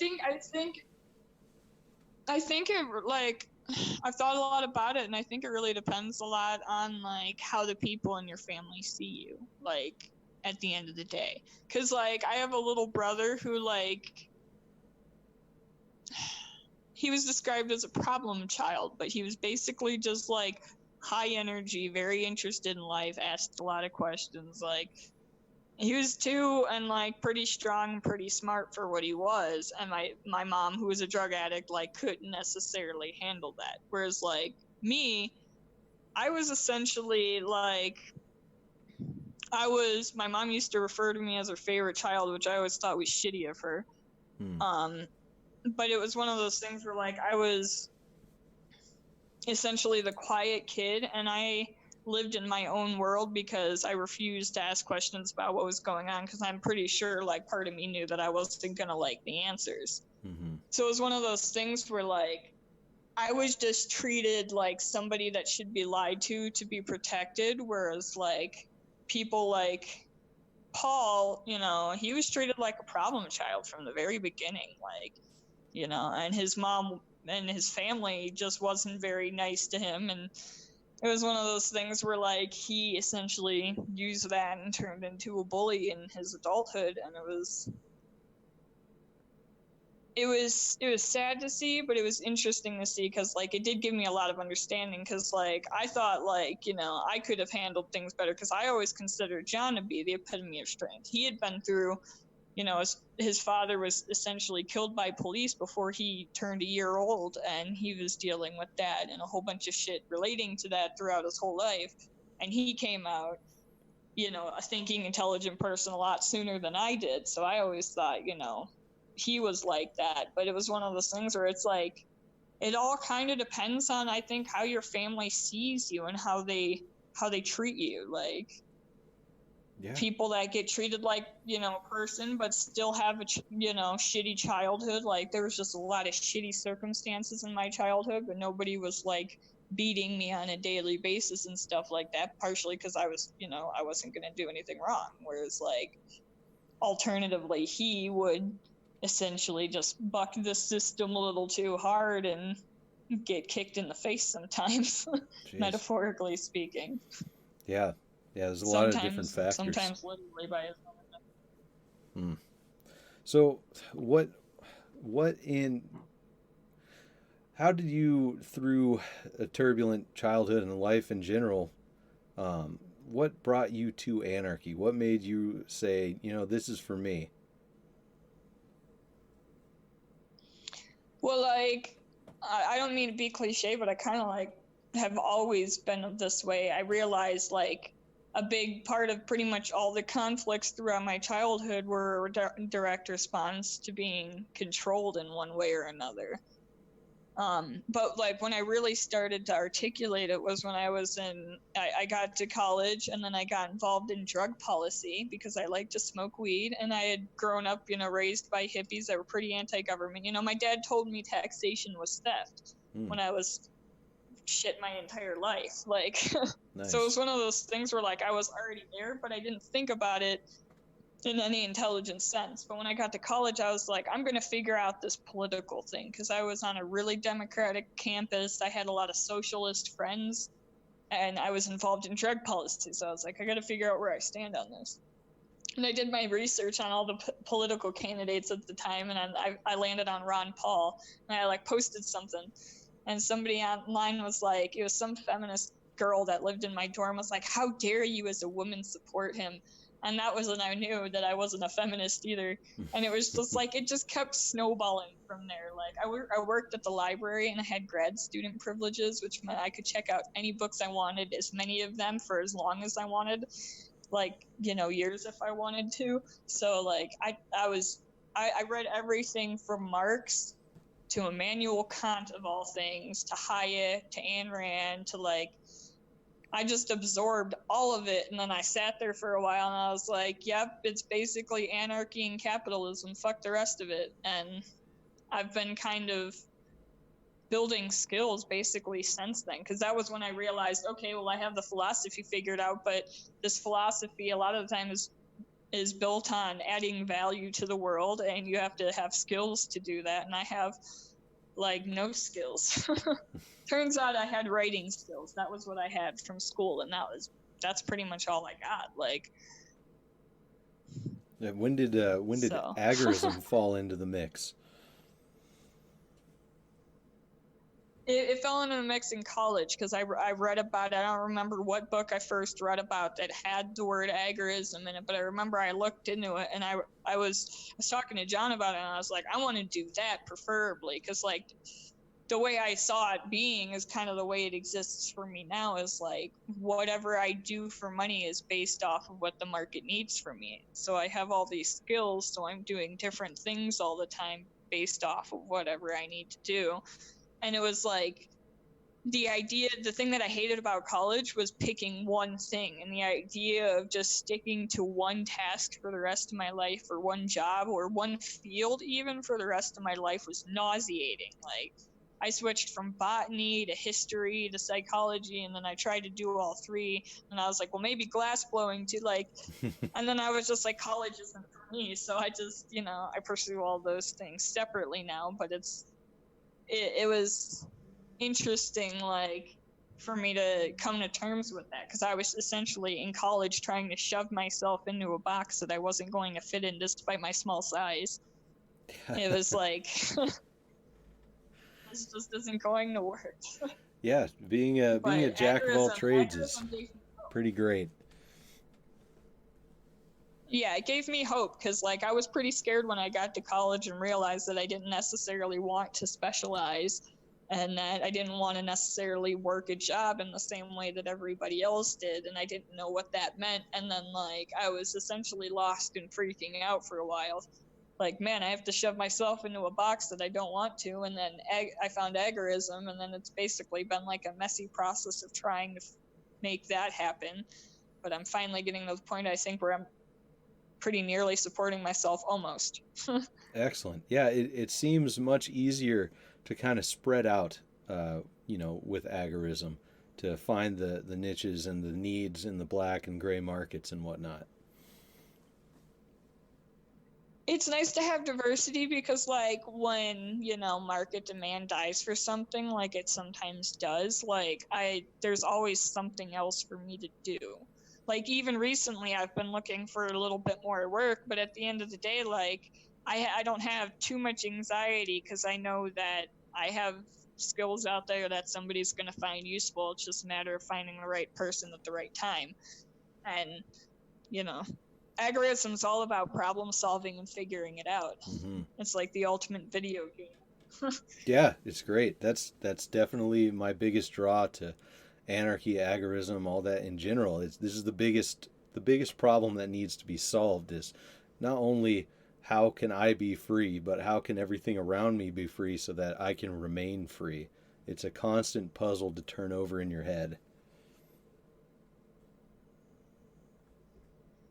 think it, like, I've thought a lot about it, and I think it really depends a lot on, like, how the people in your family see you, like, at the end of the day. Because, like, I have a little brother who, like, he was described as a problem child, but he was basically just, like, high energy, very interested in life, asked a lot of questions, like, he was two and like pretty strong, pretty smart for what he was. And my mom, who was a drug addict, like couldn't necessarily handle that. Whereas like me, I was essentially like, my mom used to refer to me as her favorite child, which I always thought was shitty of her. But it was one of those things where like I was essentially the quiet kid, and I lived in my own world because I refused to ask questions about what was going on, because I'm pretty sure like part of me knew that I wasn't gonna like the answers. So it was one of those things where like I was just treated like somebody that should be lied to be protected, whereas like people like Paul, you know, he was treated like a problem child from the very beginning, like, you know, and his mom and his family just wasn't very nice to him. And it was one of those things where like he essentially used that and turned into a bully in his adulthood. And it was sad to see, but it was interesting to see, because like it did give me a lot of understanding, because like I thought like, you know, I could have handled things better, because I always considered John to be the epitome of strength. He had been through, you know, his father was essentially killed by police before he turned a year old, and he was dealing with that and a whole bunch of shit relating to that throughout his whole life. And he came out, you know, a thinking, intelligent person a lot sooner than I did. So I always thought, you know, he was like that. But it was one of those things where it's like, it all kind of depends on, I think, how your family sees you and how they treat you. Like, people that get treated like, you know, a person but still have a you know, shitty childhood. Like there was just a lot of shitty circumstances in my childhood, but nobody was like beating me on a daily basis and stuff like that, partially because I was, you know, I wasn't going to do anything wrong. Whereas like alternatively, he would essentially just buck the system a little too hard and get kicked in the face sometimes, metaphorically speaking. Yeah, there's a lot of different factors. Sometimes literally by his own. So how did you, through a turbulent childhood and life in general, what brought you to anarchy? What made you say, you know, this is for me? Well, like, I don't mean to be cliche, but I kind of like have always been this way. I realized like a big part of pretty much all the conflicts throughout my childhood were a direct response to being controlled in one way or another. But like when I really started to articulate it was when I was I got to college, and then I got involved in drug policy because I like to smoke weed, and I had grown up, you know, raised by hippies that were pretty anti-government. You know, my dad told me taxation was theft when I was shit my entire life. Like, Nice. So it was one of those things where like I was already there, but I didn't think about it in any intelligent sense. But when I got to college, I was like, I'm going to figure out this political thing, because I was on a really democratic campus. I had a lot of socialist friends, and I was involved in drug policy. So I was like, I got to figure out where I stand on this. And I did my research on all the political candidates at the time, and I landed on Ron Paul. And I like posted something, and somebody online was like, it was some feminist girl that lived in my dorm, was like, how dare you as a woman support him? And that was when I knew that I wasn't a feminist either. And it was just like, it just kept snowballing from there. Like I worked at the library, and I had grad student privileges, which meant I could check out any books I wanted, as many of them for as long as I wanted, like, you know, years if I wanted to. So like I read everything from Marx to Immanuel Kant of all things, to Hayek, to Ayn Rand, to like, I just absorbed all of it. And then I sat there for a while, and I was like, yep, it's basically anarchy and capitalism. Fuck the rest of it. And I've been kind of building skills basically since then, because that was when I realized, okay, well, I have the philosophy figured out, but this philosophy a lot of the time is built on adding value to the world, and you have to have skills to do that. And I have like no skills. Turns out I had writing skills. That was what I had from school, and that's pretty much all I got. Like, when did agorism fall into the mix? It fell into the mix in college because I read about it. I don't remember what book I first read about that had the word agorism in it, but I remember I looked into it, and I was talking to John about it, and I was like, I want to do that preferably, because like the way I saw it being is kind of the way it exists for me now, is like whatever I do for money is based off of what the market needs from me. So I have all these skills, so I'm doing different things all the time based off of whatever I need to do. And it was like the thing that I hated about college was picking one thing, and the idea of just sticking to one task for the rest of my life, or one job, or one field even for the rest of my life was nauseating. Like, I switched from botany to history to psychology, and then I tried to do all three, and I was like, well, maybe glass blowing too, like, and then I was just like, college isn't for me, so I just, I pursue all those things separately now. But it was interesting, like, for me to come to terms with that, because I was essentially in college trying to shove myself into a box that I wasn't going to fit in despite my small size. It was like, this just isn't going to work. Yeah, being a jack of all trades is pretty great. Yeah, it gave me hope, because like I was pretty scared when I got to college and realized that I didn't necessarily want to specialize, and that I didn't want to necessarily work a job in the same way that everybody else did, and I didn't know what that meant. And then like I was essentially lost and freaking out for a while. Like, man, I have to shove myself into a box that I don't want to. And then I found agorism, and then it's basically been like a messy process of trying to make that happen. But I'm finally getting to the point, I think, where I'm pretty nearly supporting myself almost. Excellent. Yeah, it seems much easier to kind of spread out, with agorism, to find the niches and the needs in the black and gray markets and whatnot. It's nice to have diversity, because like when market demand dies for something, like it sometimes does, like there's always something else for me to do. Like, even recently I've been looking for a little bit more work, but at the end of the day, like I don't have too much anxiety, because I know that I have skills out there that somebody's going to find useful. It's just a matter of finding the right person at the right time. And agorism's all about problem solving and figuring it out. Mm-hmm. It's like the ultimate video game. Yeah, it's great. That's definitely my biggest draw to anarchy, agorism, all that in general. This is the biggest problem that needs to be solved, is not only how can I be free, but how can everything around me be free so that I can remain free. It's a constant puzzle to turn over in your head.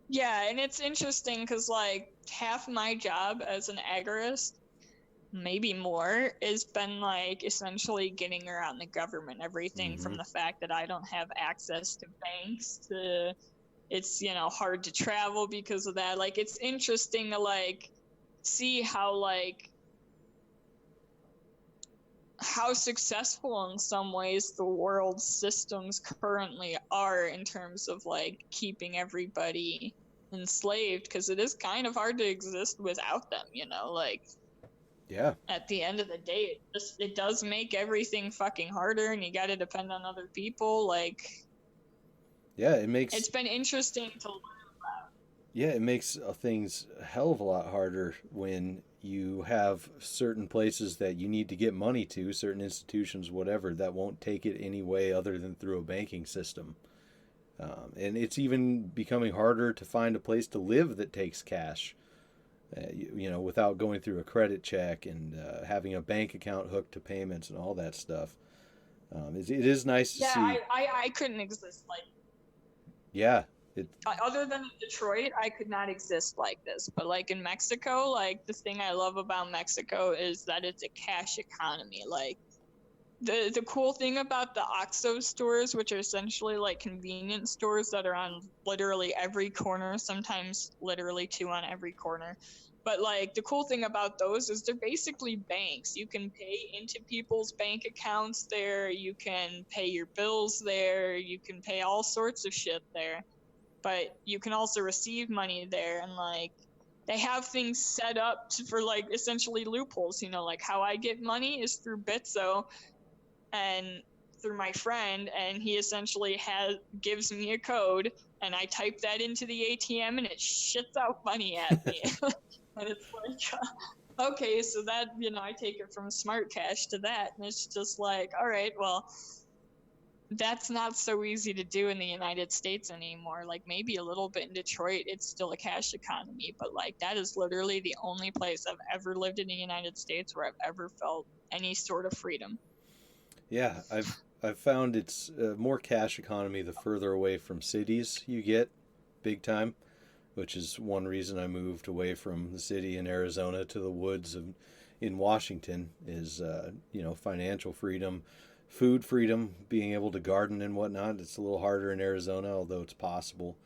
Yeah, and it's interesting because like half my job as an agorist, maybe more, has been like essentially getting around the government, everything from the fact that I don't have access to banks to it's hard to travel because of that. Like, it's interesting to like see how successful in some ways the world's systems currently are in terms of like keeping everybody enslaved, because it is kind of hard to exist without them, like, yeah, at the end of the day it does make everything fucking harder, and you got to depend on other people. Like, yeah, it's been interesting to learn about. Yeah, it makes things a hell of a lot harder when you have certain places that you need to get money to, certain institutions, whatever, that won't take it any way other than through a banking system. And it's even becoming harder to find a place to live that takes cash, without going through a credit check and having a bank account hooked to payments and all that stuff. It is nice to see. Yeah, I couldn't exist like. Yeah. Other than Detroit, I could not exist like this. But like in Mexico, like the thing I love about Mexico is that it's a cash economy. Like, the cool thing about the OXXO stores, which are essentially like convenience stores that are on literally every corner, sometimes literally 2 on every corner. But like the cool thing about those is they're basically banks. You can pay into people's bank accounts there. You can pay your bills there. You can pay all sorts of shit there. But you can also receive money there, and like they have things set up for like essentially loopholes. Like how I get money is through Bitso. and through my friend, and he essentially gives me a code, and I type that into the ATM, and it shits out money at me. And it's like, okay, so that, I take it from smart cash to that, and it's just like, all right, well, that's not so easy to do in the United States anymore. Like, maybe a little bit in Detroit, it's still a cash economy, but like, that is literally the only place I've ever lived in the United States where I've ever felt any sort of freedom. Yeah, I've found it's more cash economy the further away from cities you get, big time, which is one reason I moved away from the city in Arizona to the woods in Washington is, financial freedom, food freedom, being able to garden and whatnot. It's a little harder in Arizona, although it's possible.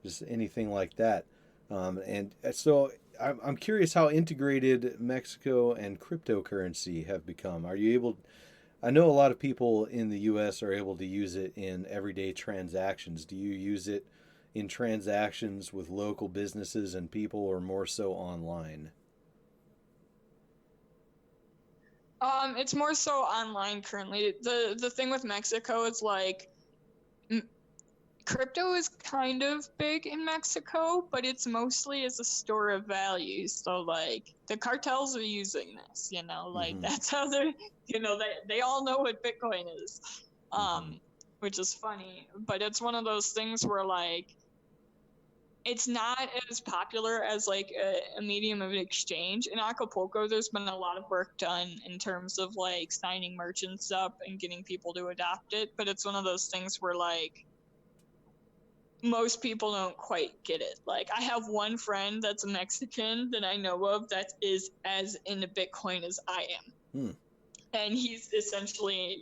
Just anything like that. And so I'm curious how integrated Mexico and cryptocurrency have become. Are you able? I know a lot of people in the U.S. are able to use it in everyday transactions. Do you use it in transactions with local businesses and people, or more so online? It's more so online currently. The thing with Mexico is like, crypto is kind of big in Mexico, but it's mostly as a store of value. So like, the cartels are using this, that's how they're, they all know what Bitcoin is, which is funny. But it's one of those things where like, it's not as popular as like a medium of exchange. In Acapulco, there's been a lot of work done in terms of like signing merchants up and getting people to adopt it. But it's one of those things where like, most people don't quite get it. Like, I have one friend that's a Mexican that I know of that is as into Bitcoin as I am. And he's essentially,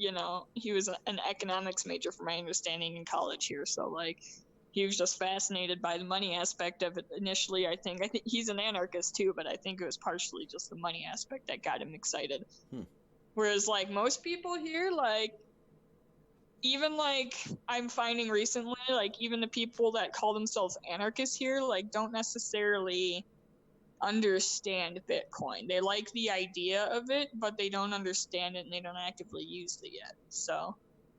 he was an economics major from my understanding in college here. So like, he was just fascinated by the money aspect of it initially. I think he's an anarchist too, but I think it was partially just the money aspect that got him excited. Whereas like most people here, like, even like I'm finding recently, like even the people that call themselves anarchists here, like don't necessarily understand Bitcoin. They like the idea of it, but they don't understand it and they don't actively use it yet. So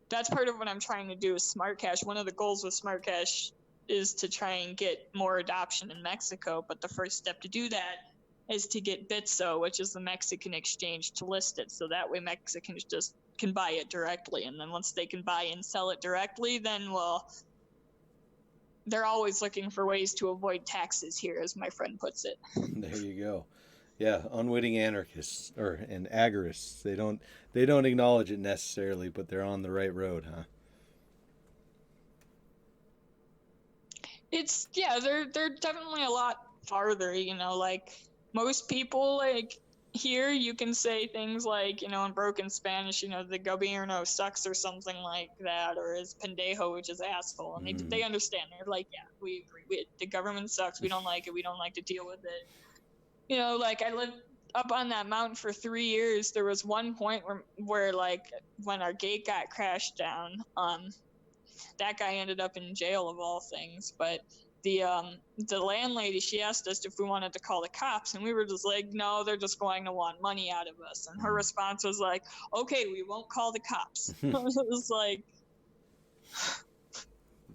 that's part of what I'm trying to do with Smart Cash. One of the goals with Smart Cash is to try and get more adoption in Mexico, but the first step to do that is to get Bitso, which is the Mexican exchange, to list it. So that way Mexicans just can buy it directly. And then once they can buy and sell it directly, then, well, they're always looking for ways to avoid taxes here, as my friend puts it. There you go. Yeah, unwitting anarchists and agorists. They don't acknowledge it necessarily, but they're on the right road, huh? They're definitely a lot farther, like most people like here you can say things like, in broken Spanish, the gobierno sucks or something like that, or is pendejo, which is asshole, and they understand. They're like, yeah, we agree. The government sucks. We don't like it. We don't like to deal with it. Like I lived up on that mountain for 3 years. There was one point where like when our gate got crashed down, that guy ended up in jail of all things. But the landlady, she asked us if we wanted to call the cops, and we were just like, no, they're just going to want money out of us. And her response was like, okay, we won't call the cops. It was like,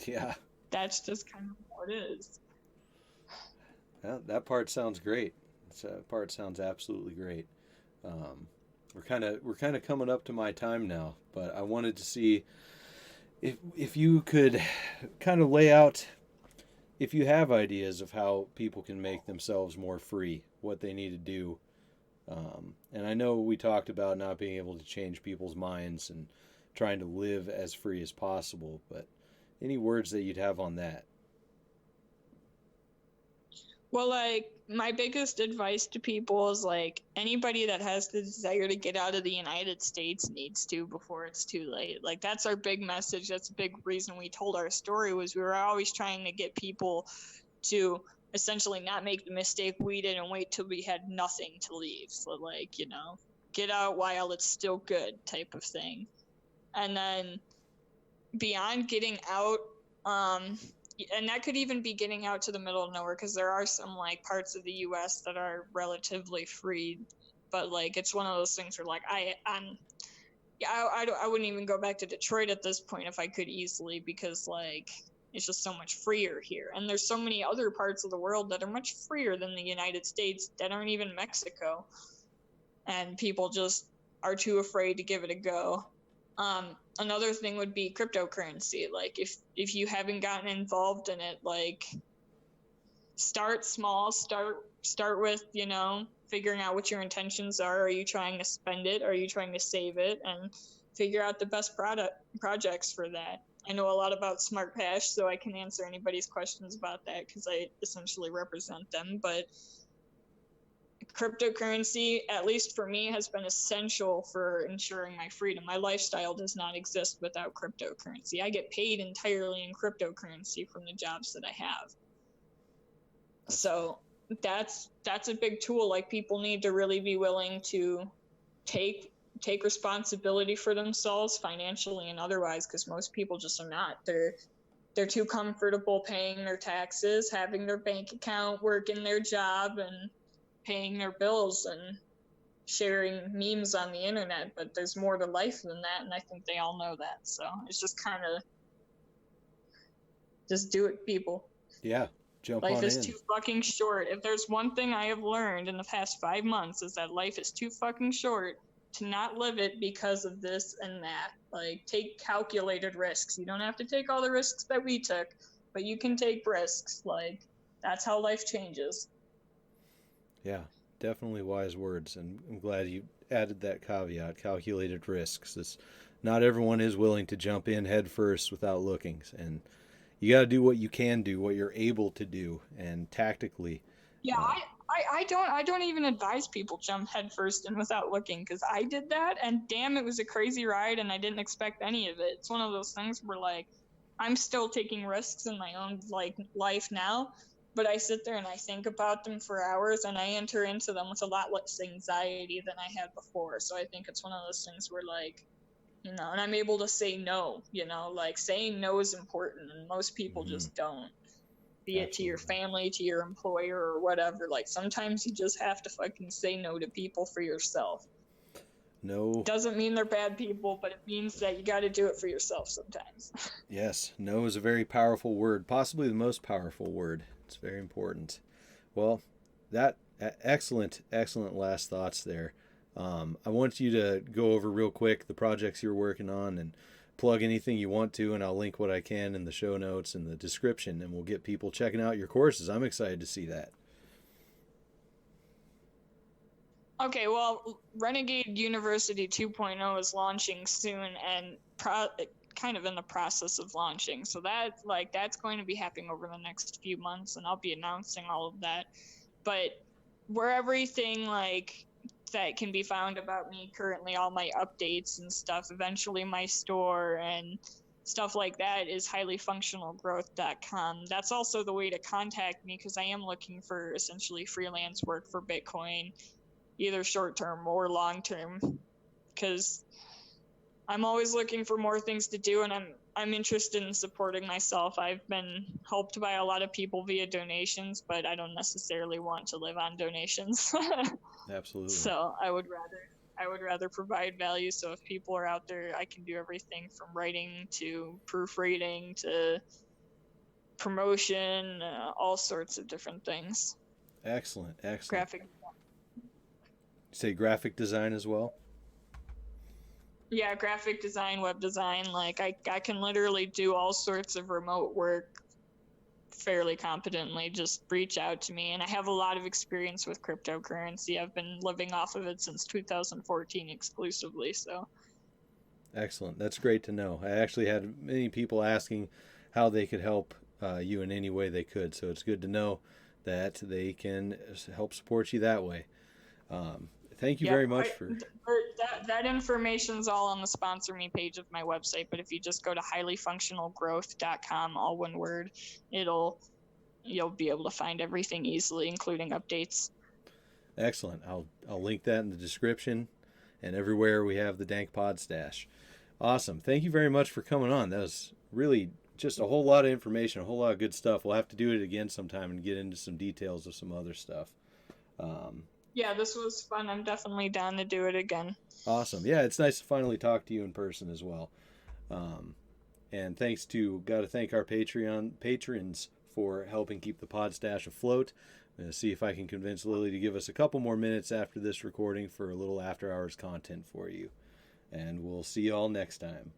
yeah, that's just kind of what it is. Yeah, that part sounds great. That part sounds absolutely great. We're kind of coming up to my time now, but I wanted to see if you could kind of lay out, if you have ideas of how people can make themselves more free, what they need to do. And I know we talked about not being able to change people's minds and trying to live as free as possible, but any words that you'd have on that? Well, like, my biggest advice to people is, like, anybody that has the desire to get out of the United States needs to before it's too late. Like, that's our big message. That's a big reason we told our story, was we were always trying to get people to essentially not make the mistake we did and wait till we had nothing to leave. So, like, get out while it's still good type of thing. And then beyond getting out, and that could even be getting out to the middle of nowhere, because there are some like parts of the U.S. that are relatively free, but like it's one of those things where like Yeah, I wouldn't even go back to Detroit at this point if I could easily, because like it's just so much freer here, and there's so many other parts of the world that are much freer than the United States that aren't even Mexico, and people just are too afraid to give it a go. Another thing would be cryptocurrency. Like if you haven't gotten involved in it, like start small, start with, you know, figuring out what your intentions are. Are you trying to spend it? Are you trying to save it? And figure out the best projects for that. I know a lot about Smart Cash, so I can answer anybody's questions about that because I essentially represent them. But cryptocurrency, at least for me, has been essential for ensuring my freedom. My lifestyle does not exist without cryptocurrency. I get paid entirely in cryptocurrency from the jobs that I have. So that's a big tool. Like, people need to really be willing to take responsibility for themselves financially and otherwise, because most people just are not. They're too comfortable paying their taxes, having their bank account, working their job, and paying their bills and sharing memes on the internet. But there's more to life than that, and I think they all know that. So it's just kind of just do it, people. Yeah. Jump life on is in. too fucking short. If there's one thing I have learned in the past 5 months, is that life is too fucking short to not live it because of this and that. Like, take calculated risks. You don't have to take all the risks that we took, but you can take risks. Like, that's how life changes. Yeah, definitely wise words, and I'm glad you added that caveat, calculated risks. It's, not everyone is willing to jump in head first without looking, and you got to do what you can do, what you're able to do, and tactically. Yeah, I don't even advise people jump head first and without looking, because I did that, and damn, it was a crazy ride, and I didn't expect any of it. It's one of those things where, like, I'm still taking risks in my own, like, life now, but I sit there and I think about them for hours, and I enter into them with a lot less anxiety than I had before. So I think it's one of those things where, like, you know, and I'm able to say no, you know, like, saying no is important, and most people just don't. Be it to your family, to your employer, or whatever. Like, sometimes you just have to fucking say no to people for yourself. No. Doesn't mean they're bad people, but it means that you got to do it for yourself sometimes. Yes, no is a very powerful word, possibly the most powerful word. It's very important. Well, that excellent last thoughts there. I want you to go over real quick the projects you're working on and plug anything you want to, and I'll link what I can in the show notes and the description, and we'll get people checking out your courses. I'm excited to see that. Okay, well, Renegade University 2.0 is launching soon, and kind of in the process of launching. So that's going to be happening over the next few months, and I'll be announcing all of that. But where everything like that can be found about me currently, all my updates and stuff, eventually my store and stuff like that, is highlyfunctionalgrowth.com. That's also the way to contact me, because I am looking for essentially freelance work for Bitcoin, either short-term or long-term, because I'm always looking for more things to do, and I'm interested in supporting myself. I've been helped by a lot of people via donations, but I don't necessarily want to live on donations. Absolutely. So I would rather provide value. So if people are out there, I can do everything from writing to proofreading to promotion, all sorts of different things. Excellent. Graphic. Say graphic design as well? Yeah, graphic design, web design. Like, I can literally do all sorts of remote work fairly competently. Just reach out to me. And I have a lot of experience with cryptocurrency. I've been living off of it since 2014 exclusively. So Excellent. That's great to know. I actually had many people asking how they could help you in any way they could. So it's good to know that they can help support you that way. Thank you very much for that. Information's all on the sponsor me page of my website. But if you just go to highlyfunctionalgrowth.com, all one word, you'll be able to find everything easily, including updates. Excellent. I'll link that in the description, and everywhere we have the Dank Pod-Stash. Awesome. Thank you very much for coming on. That was really just a whole lot of information, a whole lot of good stuff. We'll have to do it again sometime and get into some details of some other stuff. Yeah, this was fun. I'm definitely down to do it again. Awesome. Yeah, it's nice to finally talk to you in person as well. And got to thank our Patreon patrons for helping keep the Pod-Stash afloat. I'm going to see if I can convince Lily to give us a couple more minutes after this recording for a little after hours content for you. And we'll see you all next time.